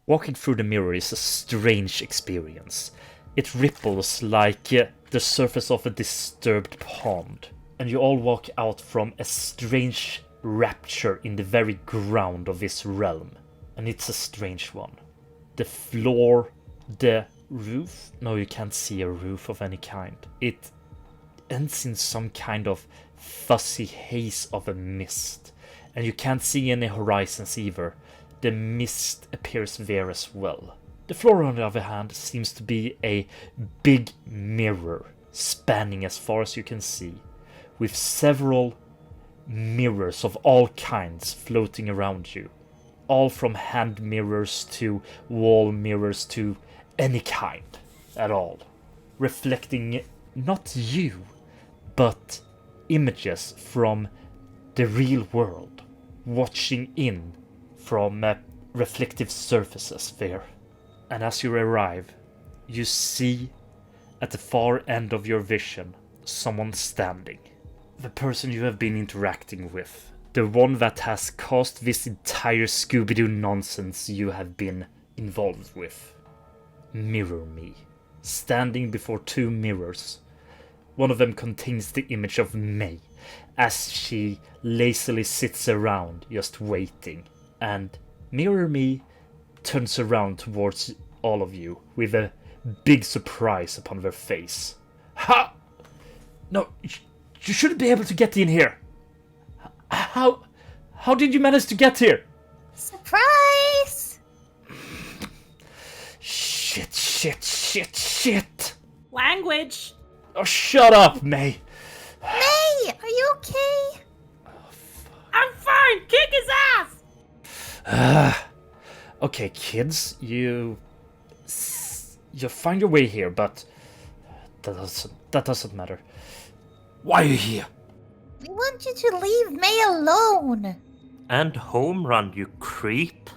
Walking through the mirror is a strange experience. It ripples like the surface of a disturbed pond, and you all walk out from a strange rapture in the very ground of this realm. And it's a strange one. The floor, the roof, no, you can't see a roof of any kind. It ends in some kind of fuzzy haze of a mist, and you can't see any horizons either. The mist appears there as well. The floor, on the other hand, seems to be a big mirror, spanning as far as you can see, with several mirrors of all kinds floating around you. All from hand mirrors to wall mirrors to any kind at all. Reflecting not you, but images from the real world, watching in from reflective surfaces there. And as you arrive, you see at the far end of your vision someone standing. The person you have been interacting with. The one that has caused this entire Scooby-Doo nonsense you have been involved with. Mirrorme. Standing before two mirrors. One of them contains the image of May, as she lazily sits around just waiting. And Mirrorme turns around towards all of you with a big surprise upon their face. Ha! No, you shouldn't be able to get in here. How did you manage to get here? Surprise! Shit. Language! Oh, shut up, May. May, are you okay? I'm fine! Kick his ass! Okay, kids, you find your way here, but that doesn't matter. Why are you here? We want you to leave May alone. And home run, you creep.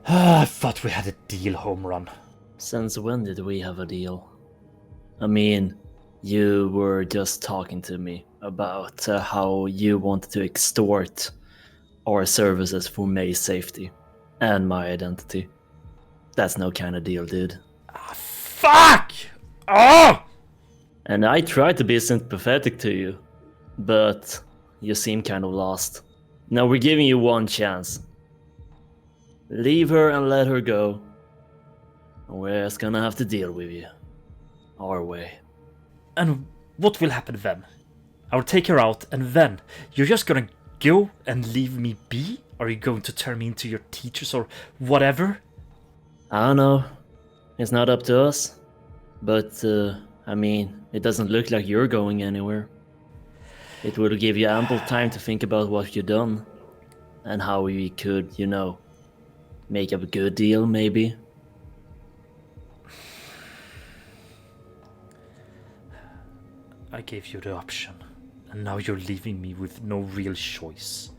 I thought we had a deal, home run. Since when did we have a deal? I mean, you were just talking to me about how you wanted to extort our services for May's safety and my identity. That's no kind of deal, dude. Fuck! Oh! And I tried to be sympathetic to you, but you seem kind of lost. Now we're giving you one chance. Leave her and let her go. We're just gonna have to deal with you. Our way. And what will happen then? I'll take her out, and then you're just gonna go and leave me be? Are you going to turn me into your teachers or whatever? I don't know. It's not up to us. But, I mean, it doesn't look like you're going anywhere. It will give you ample time to think about what you've done. And how we could, make up a good deal, maybe. I gave you the option, and now you're leaving me with no real choice.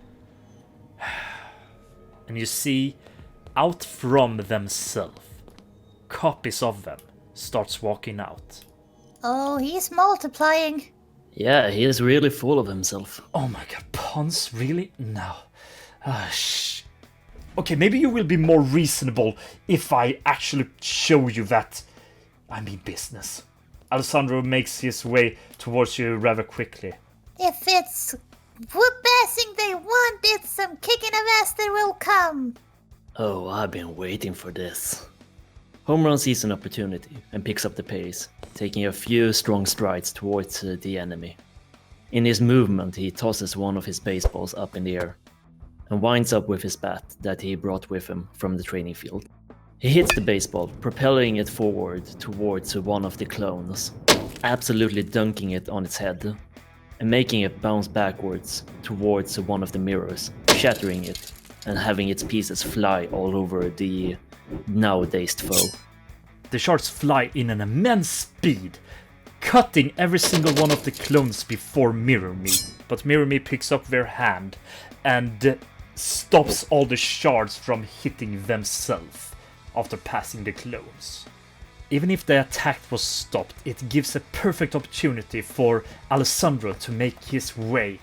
And you see, out from themselves, copies of them starts walking out. Oh, he's multiplying. Yeah, he is really full of himself. Oh my god, Pons, really? No. Okay, maybe you will be more reasonable if I actually show you that I mean business. Alessandro makes his way towards you rather quickly. If it's whoop-assing they want, it's some kicking of ass that will come. Oh, I've been waiting for this. Home Run sees an opportunity and picks up the pace, taking a few strong strides towards the enemy. In his movement, he tosses one of his baseballs up in the air and winds up with his bat that he brought with him from the training field. He hits the baseball, propelling it forward towards one of the clones, absolutely dunking it on its head and making it bounce backwards towards one of the mirrors, shattering it and having its pieces fly all over the now dazed foe. The shards fly in an immense speed, cutting every single one of the clones before Mirrorme. But Mirrorme picks up their hand and stops all the shards from hitting themselves after passing the clones. Even if the attack was stopped, it gives a perfect opportunity for Alessandro to make his way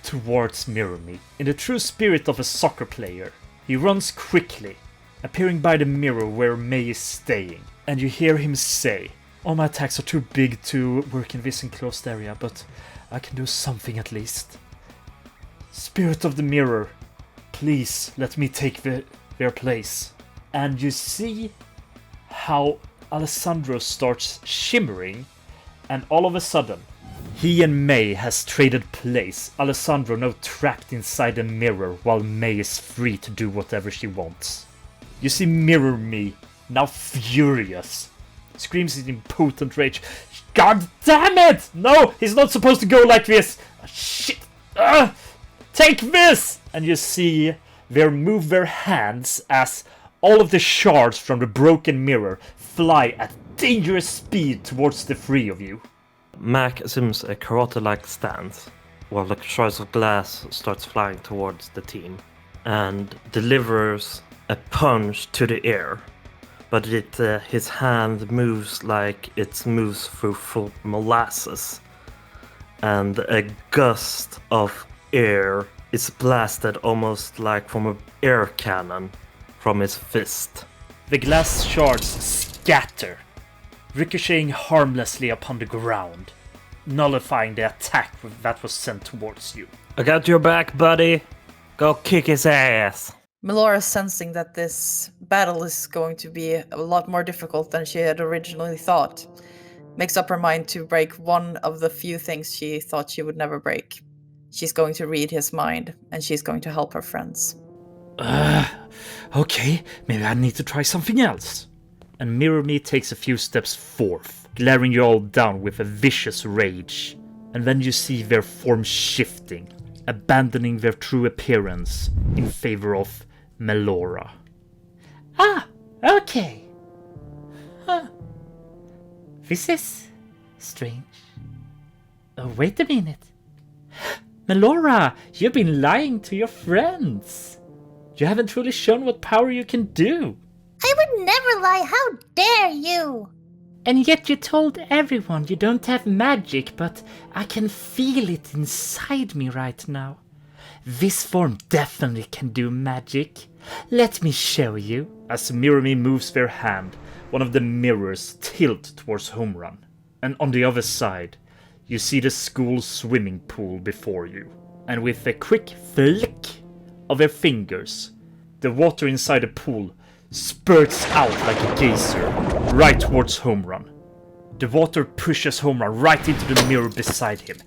towards Mirrorme. In the true spirit of a soccer player, he He runs quickly, appearing by the mirror where May is staying, and you hear him say, "All my attacks are too big to work in this enclosed area, but I can do something at least. Spirit of the mirror, please let me take their place." And you see how Alessandro starts shimmering, and all of a sudden, he and May has traded place. Alessandro now trapped inside a mirror, while May is free to do whatever she wants. You see Mirrorme, now furious, screams in impotent rage, "God damn it! No, he's not supposed to go like this! Shit! Take this!" And you see they move their hands as all of the shards from the broken mirror fly at dangerous speed towards the three of you. Mac assumes a karate-like stance, while the shards of glass starts flying towards the team, and delivers a punch to the air. But his hand moves like it moves through full molasses, and a gust of air is blasted almost like from an air cannon from his fist. The glass shards scatter, ricocheting harmlessly upon the ground, nullifying the attack that was sent towards you. "I got your back, buddy. Go kick his ass." Melora, sensing that this battle is going to be a lot more difficult than she had originally thought, makes up her mind to break one of the few things she thought she would never break. She's going to read his mind, and she's going to help her friends. Okay, maybe I need to try something else. And Mirrorme takes a few steps forth, glaring you all down with a vicious rage. And then you see their form shifting, abandoning their true appearance in favor of Melora. Ah, okay. Huh. This is strange. Oh, wait a minute. Melora, you've been lying to your friends. You haven't truly shown what power you can do. I would never lie, how dare you! And yet you told everyone you don't have magic, but I can feel it inside me right now. This form definitely can do magic. Let me show you. As Mirrorme moves their hand, one of the mirrors tilt towards Home Run. And on the other side, you see the school swimming pool before you. And with a quick flick of their fingers, the water inside the pool spurts out like a geyser, right towards Home Run. The water pushes Home Run right into the mirror beside him,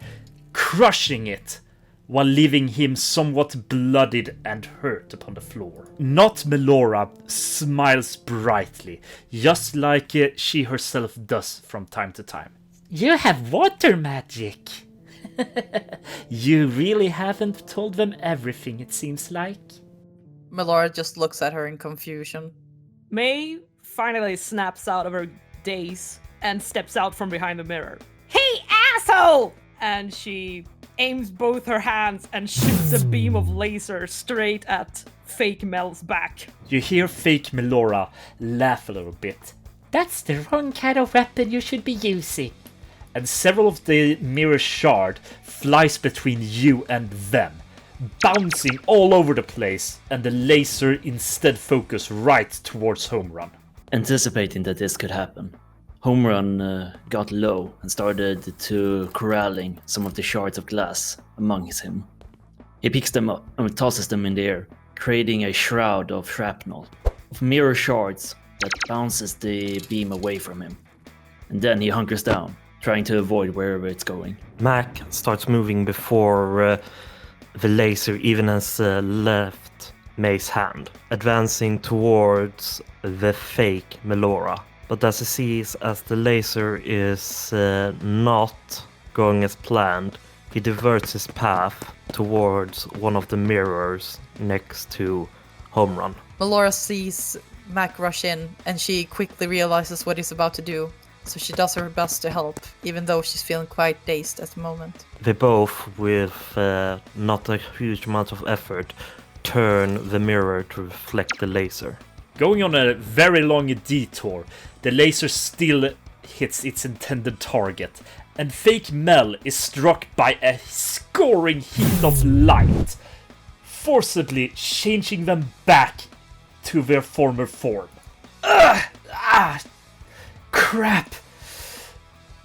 crushing it, while leaving him somewhat bloodied and hurt upon the floor. Not Melora smiles brightly, just like she herself does from time to time. You have water magic. You really haven't told them everything, it seems like. Melora just looks at her in confusion. May finally snaps out of her daze and steps out from behind the mirror. "Hey, asshole!" And she aims both her hands and shoots a beam of laser straight at fake Mel's back. You hear fake Melora laugh a little bit. That's the wrong kind of weapon you should be using. And several of the mirror shard flies between you and them, bouncing all over the place, and the laser instead focus right towards Home Run. Anticipating that this could happen, Home Run got low and started to corralling some of the shards of glass amongst him. He picks them up and tosses them in the air, creating a shroud of shrapnel, of mirror shards that bounces the beam away from him. And then he hunkers down, trying to avoid wherever it's going. Mac starts moving before the laser even has left May's hand, advancing towards the fake Melora. But as he sees as the laser is not going as planned, he diverts his path towards one of the mirrors next to Home Run. Melora sees Mac rush in, and she quickly realizes what he's about to do. So she does her best to help, even though she's feeling quite dazed at the moment. They both, with not a huge amount of effort, turn the mirror to reflect the laser. Going on a very long detour, the laser still hits its intended target, and fake Mel is struck by a scoring heat of light, forcibly changing them back to their former form. Crap!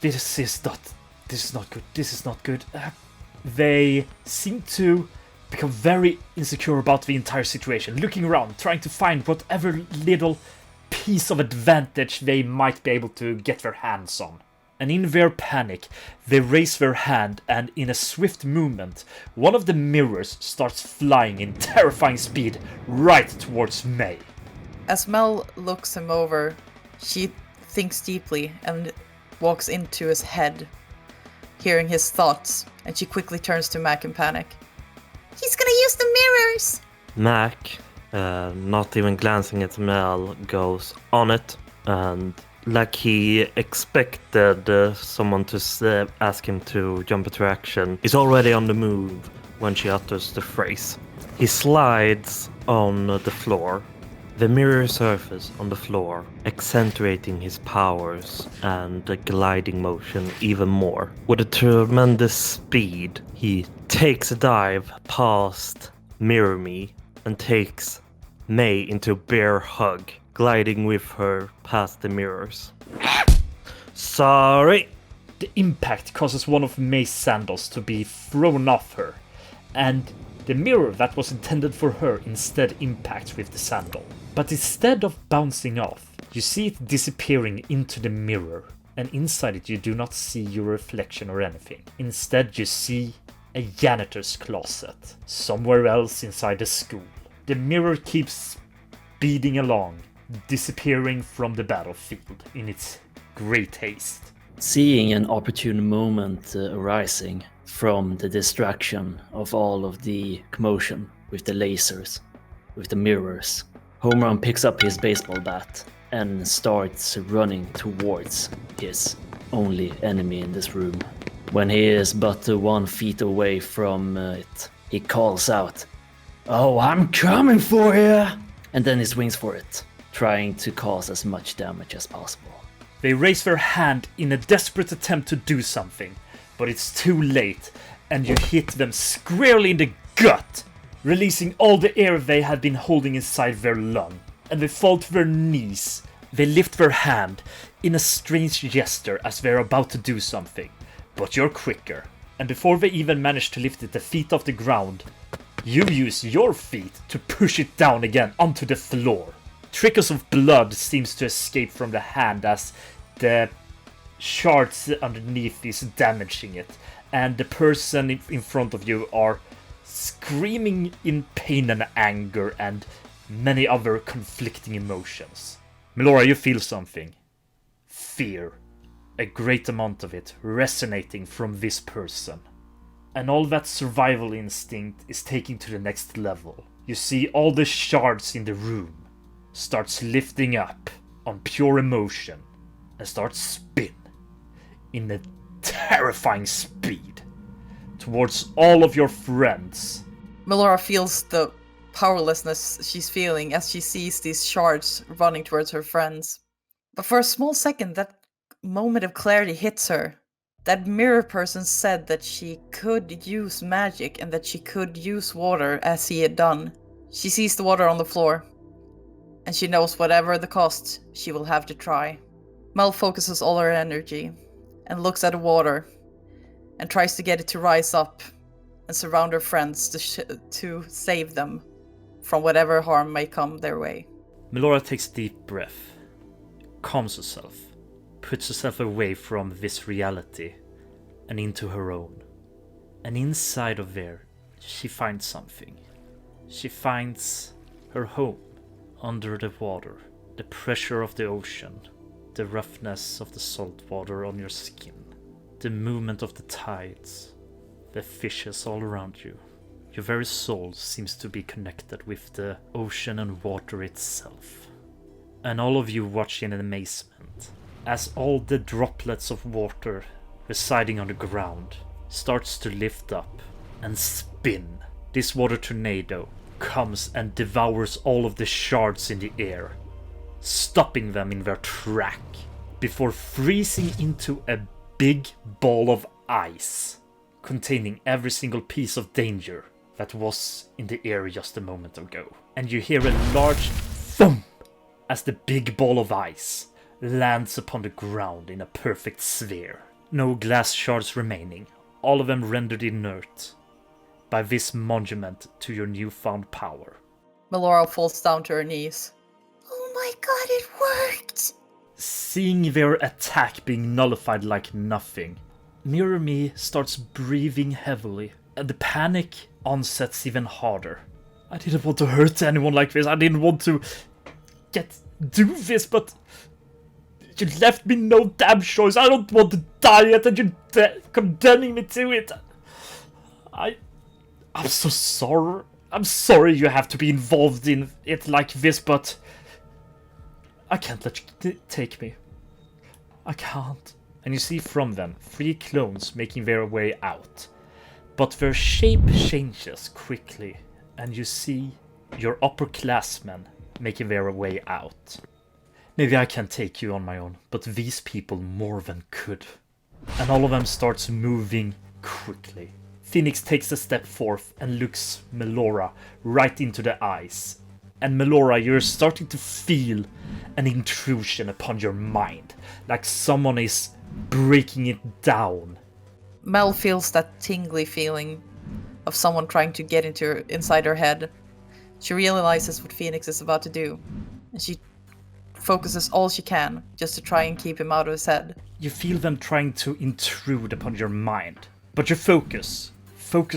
This is not good. They seem to become very insecure about the entire situation, looking around, trying to find whatever little piece of advantage they might be able to get their hands on. And in their panic, they raise their hand, and in a swift movement, one of the mirrors starts flying in terrifying speed right towards May. As Mel looks him over, she thinks deeply and walks into his head, hearing his thoughts, and she quickly turns to Mac in panic. He's gonna use the mirrors! Mac, not even glancing at Mel, goes on it, and like he expected someone to ask him to jump into action, is already on the move when she utters the phrase. He slides on the floor, the mirror surface on the floor, accentuating his powers and the gliding motion even more. With a tremendous speed, he takes a dive past Mirrorme and takes May into a bear hug, gliding with her past the mirrors. Sorry! The impact causes one of May's sandals to be thrown off her, and the mirror that was intended for her instead impacts with the sandal. But instead of bouncing off, you see it disappearing into the mirror, and inside it you do not see your reflection or anything. Instead you see a janitor's closet, somewhere else inside the school. The mirror keeps speeding along, disappearing from the battlefield in its great haste. Seeing an opportune moment arising from the distraction of all of the commotion with the lasers, with the mirrors, Homerun picks up his baseball bat and starts running towards his only enemy in this room. When he is but 1 feet away from it, he calls out, "Oh, I'm coming for you!" And then he swings for it, trying to cause as much damage as possible. They raise their hand in a desperate attempt to do something, but it's too late, and you hit them squarely in the gut, releasing all the air they had been holding inside their lung, and they fall to their knees. They lift their hand in a strange gesture as they're about to do something, but you're quicker, and before they even manage to lift it a feet off the ground, you use your feet to push it down again onto the floor. Trickles of blood seems to escape from the hand as the shards underneath is damaging it, and the person in front of you are screaming in pain and anger and many other conflicting emotions. Melora, you feel something. Fear. A great amount of it resonating from this person. And all that survival instinct is taken to the next level. You see all the shards in the room starts lifting up on pure emotion and starts spin in a terrifying speed towards all of your friends. Melora feels the powerlessness she's feeling as she sees these shards running towards her friends. But for a small second, that moment of clarity hits her. That mirror person said that she could use magic and that she could use water as he had done. She sees the water on the floor, and she knows whatever the cost, she will have to try. Mel focuses all her energy and looks at the water and tries to get it to rise up and surround her friends to save them from whatever harm may come their way. Melora takes a deep breath, calms herself, puts herself away from this reality and into her own. And inside of there, she finds something. She finds her home under the water, the pressure of the ocean, the roughness of the salt water on your skin, the movement of the tides, the fishes all around you. Your very soul seems to be connected with the ocean and water itself. And all of you watch in amazement as all the droplets of water residing on the ground starts to lift up and spin. This water tornado comes and devours all of the shards in the air, stopping them in their track before freezing into a big ball of ice containing every single piece of danger that was in the air just a moment ago. And you hear a large thump as the big ball of ice lands upon the ground in a perfect sphere. No glass shards remaining, all of them rendered inert by this monument to your newfound power. Melora falls down to her knees. Oh my god, it worked! Seeing their attack being nullified like nothing, Mirrorme starts breathing heavily, and the panic onsets even harder. I didn't want to hurt anyone like this, I didn't want to do this, but you left me no damn choice. I don't want to die yet, and you're condemning me to it. I'm so sorry. I'm sorry you have to be involved in it like this, but I can't let you take me. I can't. And you see from them 3 clones making their way out. But their shape changes quickly, and you see your upperclassmen making their way out. Maybe I can take you on my own, but these people more than could. And all of them starts moving quickly. Phoenix takes a step forth and looks Melora right into the eyes. And Melora, you're starting to feel an intrusion upon your mind, like someone is breaking it down. Mel feels that tingly feeling of someone trying to get inside her head. She realizes what Phoenix is about to do, and she focuses all she can just to try and keep him out of his head. You feel them trying to intrude upon your mind, but you focus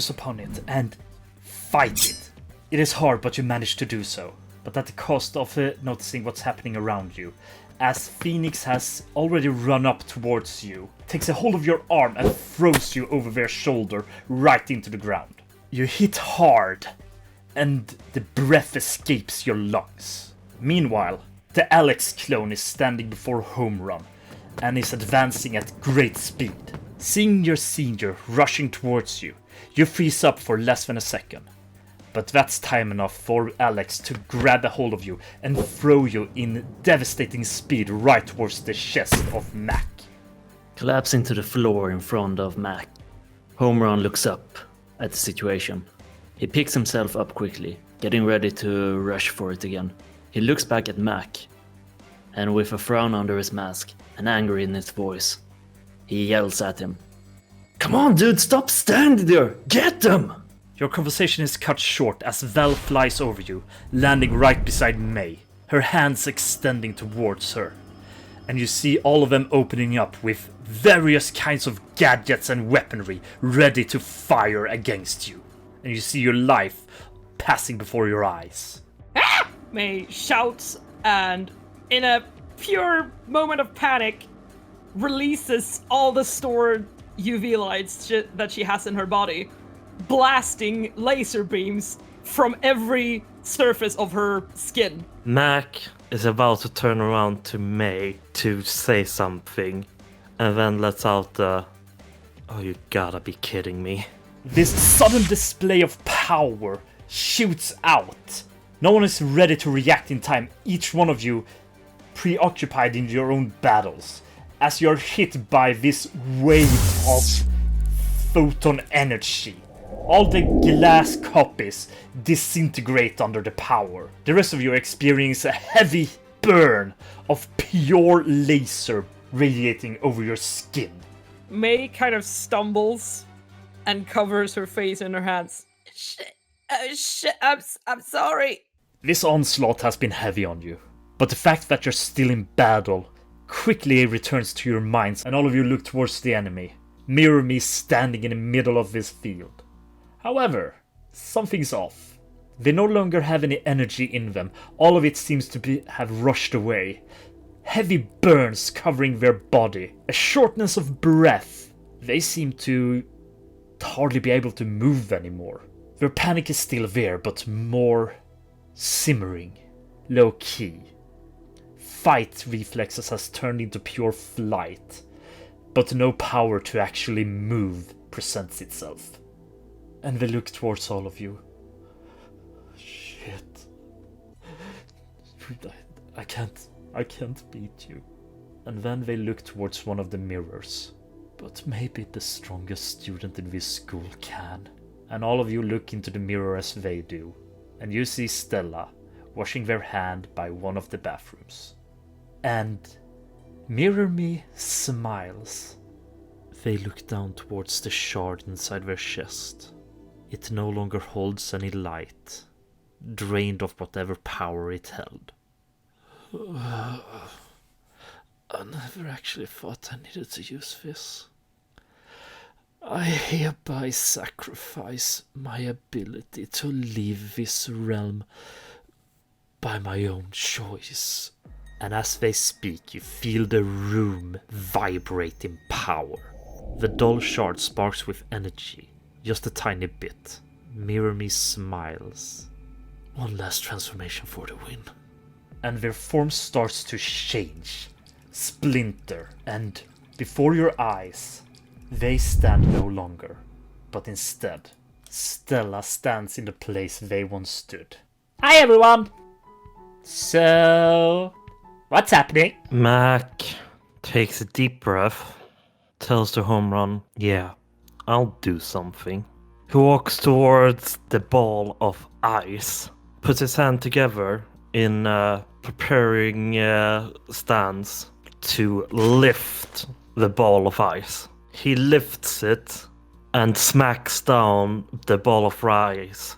upon it and fight it. It is hard, but you manage to do so, but at the cost of noticing what's happening around you, as Phoenix has already run up towards you, takes a hold of your arm and throws you over their shoulder right into the ground. You hit hard, and the breath escapes your lungs. Meanwhile, the Alex clone is standing before home run and is advancing at great speed. Seeing your senior rushing towards you, you freeze up for less than a second. But that's time enough for Alex to grab a hold of you and throw you in devastating speed right towards the chest of Mac. Collapsing to the floor in front of Mac. Home Run looks up at the situation. He picks himself up quickly, getting ready to rush for it again. He looks back at Mac, and with a frown under his mask and anger in his voice, he yells at him. Come on, dude, stop standing there! Get them! Your conversation is cut short as Val flies over you, landing right beside May, her hands extending towards her. And you see all of them opening up with various kinds of gadgets and weaponry ready to fire against you. And you see your life passing before your eyes. Ah! May shouts and, in a pure moment of panic, releases all the stored UV lights that she has in her body, blasting laser beams from every surface of her skin. Mac is about to turn around to May to say something, and then lets out the, "Oh, you gotta be kidding me." This sudden display of power shoots out. No one is ready to react in time, each one of you preoccupied in your own battles, as you're hit by this wave of photon energy. All the glass copies disintegrate under the power. The rest of you experience a heavy burn of pure laser radiating over your skin. May kind of stumbles and covers her face in her hands. Shit, I'm sorry. This onslaught has been heavy on you, but the fact that you're still in battle quickly returns to your minds, and all of you look towards the enemy. Mirrorme standing in the middle of this field. However, something's off. They no longer have any energy in them. All of it seems to have rushed away. Heavy burns covering their body. A shortness of breath. They seem to hardly be able to move anymore. Their panic is still there, but more simmering, low-key. Fight reflexes has turned into pure flight, but no power to actually move presents itself. And they look towards all of you. Shit. I can't beat you. And then they look towards one of the mirrors. But maybe the strongest student in this school can. and all of you look into the mirror as they do, and you see Stella washing their hand by one of the bathrooms. And Mirrorme smiles. They look down towards the shard inside their chest. It no longer holds any light, drained of whatever power it held. I never actually thought I needed to use this. I hereby sacrifice my ability to leave this realm by my own choice. And as they speak, you feel the room vibrate in power. The dull shard sparks with energy, just a tiny bit. Mirrorme smiles. One last transformation for the win. And their form starts to change, splinter, and before your eyes, they stand no longer, but instead, Stella stands in the place they once stood. Hi everyone! So, what's happening? Mac takes a deep breath, tells the home run, yeah, I'll do something. He walks towards the ball of ice, puts his hand together in preparing stance to lift the ball of ice. He lifts it and smacks down the ball of ice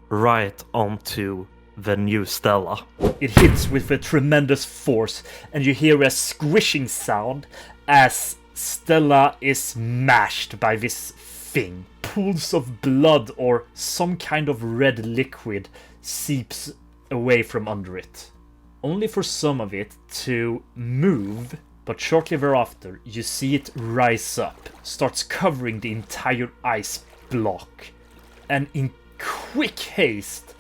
right onto the new Stella. It hits with a tremendous force, and you hear a squishing sound as Stella is smashed by this thing. Pools of blood or some kind of red liquid seeps away from under it. Only for some of it to move, but shortly thereafter you see it rise up, starts covering the entire ice block, and in quick haste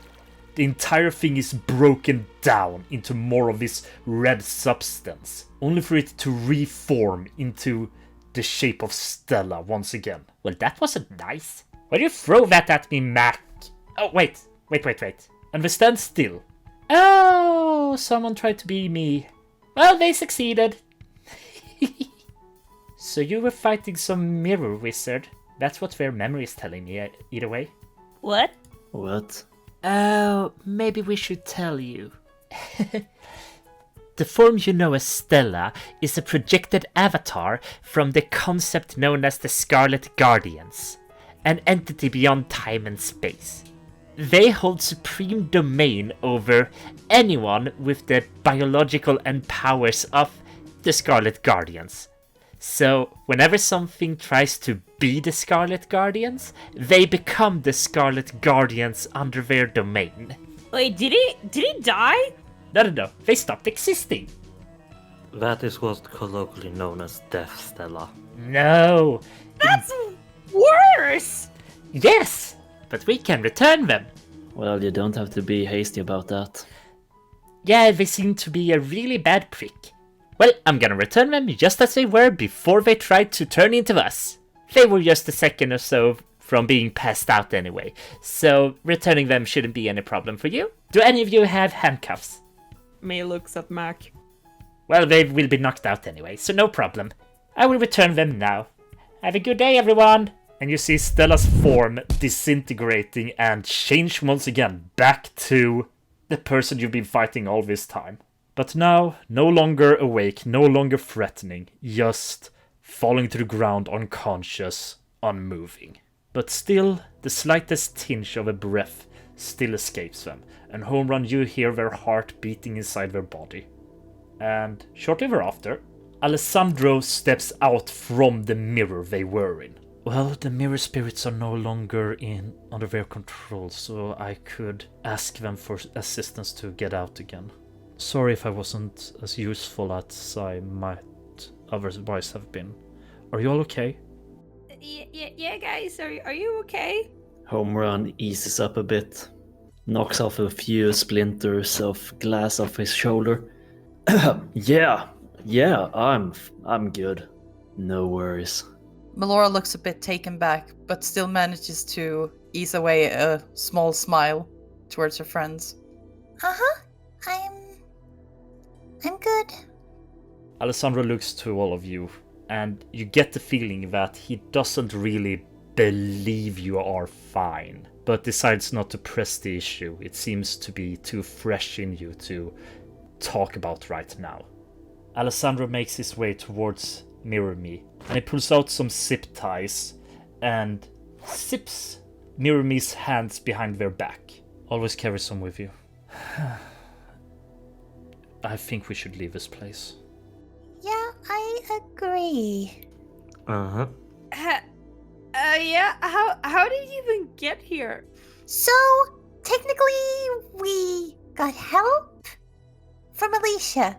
the entire thing is broken down into more of this red substance, only for it to reform into the shape of Stella once again. Well, that wasn't nice. Why do you throw that at me, Mac? Oh, wait. And they stand still. Oh, someone tried to be me. Well, they succeeded. So you were fighting some mirror wizard. That's what their memory is telling me, either way. What? What? Oh, maybe we should tell you. The form you know as Stella is a projected avatar from the concept known as the Scarlet Guardians, an entity beyond time and space. They hold supreme domain over anyone with the biological and powers of the Scarlet Guardians. So, whenever something tries to be the Scarlet Guardians, they become the Scarlet Guardians under their domain. Wait, did he die? No, they stopped existing. That is what's colloquially known as Death Stella. No. That's worse! Yes, but we can return them. Well, you don't have to be hasty about that. Yeah, they seem to be a really bad prick. Well, I'm gonna return them just as they were before they tried to turn into us. They were just a second or so from being passed out anyway, so returning them shouldn't be any problem for you. Do any of you have handcuffs? May looks at Mac. Well, they will be knocked out anyway, so no problem. I will return them now. Have a good day, everyone! And you see Stella's form disintegrating and change once again back to the person you've been fighting all this time. But now, no longer awake, no longer threatening, just falling to the ground unconscious, unmoving. But still, the slightest tinge of a breath still escapes them, and home run you hear their heart beating inside their body. And shortly thereafter, Alessandro steps out from the mirror they were in. Well, the mirror spirits are no longer under their control, so I could ask them for assistance to get out again. Sorry if I wasn't as useful as I might otherwise have been. Are you all okay? Yeah, guys, are you okay? Home run eases up a bit, knocks off a few splinters of glass off his shoulder. Yeah, I'm good. No worries. Melora looks a bit taken back, but still manages to ease away a small smile towards her friends. Uh-huh. I'm good. Alessandro looks to all of you, and you get the feeling that he doesn't really believe you are fine, but decides not to press the issue. It seems to be too fresh in you to talk about right now. Alessandro makes his way towards Mirrorme, and he pulls out some zip ties and zips Mirrorme's hands behind their back. Always carry some with you. I think we should leave this place. Yeah, I agree. Uh-huh. Yeah, how did you even get here? So, technically, we got help from Alicia.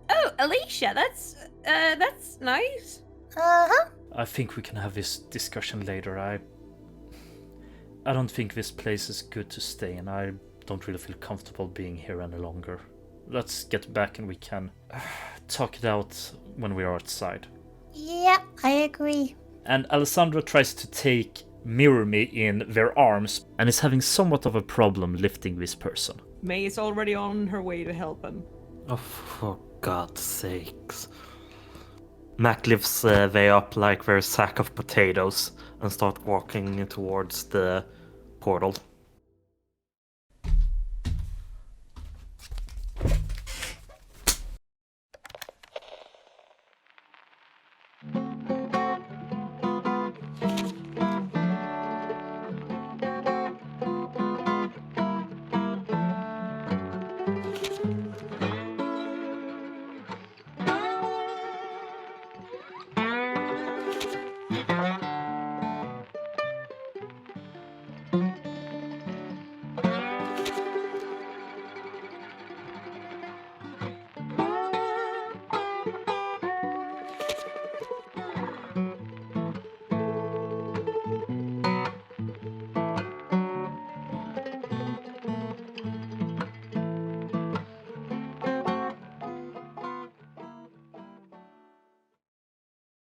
Oh, Alicia, that's nice. Uh-huh. I think we can have this discussion later. I don't think this place is good to stay in. I don't really feel comfortable being here any longer. Let's get back and we can talk it out when we are outside. Yeah, I agree. And Alessandro tries to take Mirrorme in their arms and is having somewhat of a problem lifting this person. May is already on her way to help him. Oh, for God's sakes. Mac lifts they up like they're a sack of potatoes and start walking towards the portal.